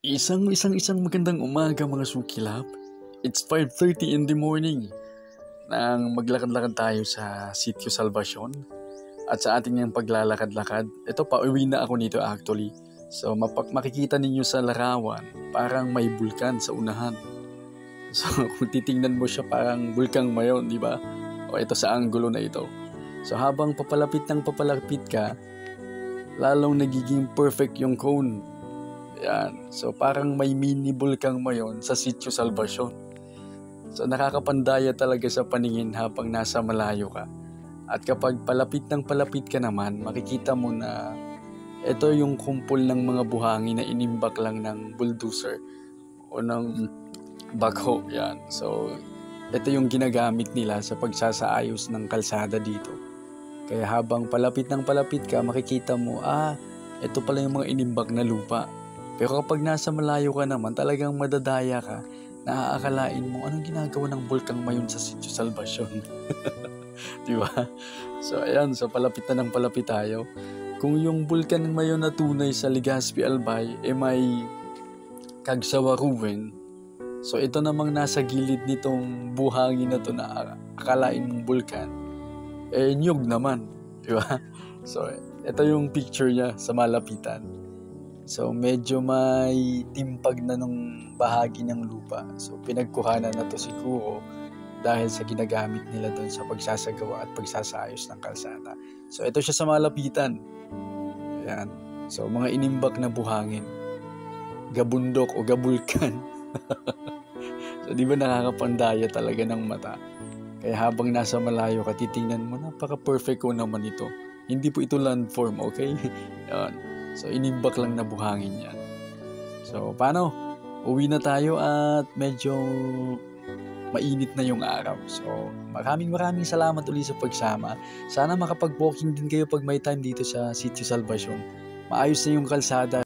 Isang magandang umaga mga sukilap. It's 5:30 in the morning nang maglakad-lakad tayo sa Sitio Salvacion. At sa ating yung paglalakad-lakad, ito pauwi na ako nito actually. So makikita ninyo sa larawan, parang may bulkan sa unahan. So kung titingnan mo siya parang bulkang mayon, di ba? O ito sa anggulo na ito. So habang papalapit ka, lalong nagiging perfect yung cone. Yan. So parang may mini bulkang mayon sa Sitio Salvacion. So nakakapandaya talaga sa paningin habang nasa malayo ka. At kapag palapit ka naman, makikita mo na ito yung kumpol ng mga buhangin na inimbak lang ng bulldozer o ng backhoe. Yan. So ito yung ginagamit nila sa pagsasaayos ng kalsada dito. Kaya habang palapit ka, makikita mo, ito pala yung mga inimbak na lupa. Pero kapag nasa malayo ka naman, talagang madadaya ka, naaakalain mo, anong ginagawa ng bulkang mayon sa Sitio Salvacion? Diba? So ayan, so palapit tayo. Kung yung bulkan mayon na tunay sa Legazpi Albay, may Kagsawa-Ruwen, so ito namang nasa gilid nitong buhangin na to na akalain mong bulkan, nyug naman. Diba? So ito yung picture niya sa malapitan. So medyo may timpag na nung bahagi ng lupa. So pinagkuhanan na to siguro dahil sa ginagamit nila doon sa pagsasagawa at pagsasayos ng kalsada. So ito siya sa malapitan. Ayan. So mga inimbak na buhangin. Gabundok o gabulkan. So di ba nakakapandaya talaga ng mata? Kaya habang nasa malayo ka, titingnan mo, napaka-perfect ko naman ito. Hindi po ito landform, okay? Ayan. So, inimbak lang na buhangin yan. So, paano? Uwi na tayo at medyo mainit na yung araw. So, maraming salamat ulit sa pagsama. Sana makapag-walking din kayo pag may time dito sa Sitio Salvacion. Maayos na yung kalsada.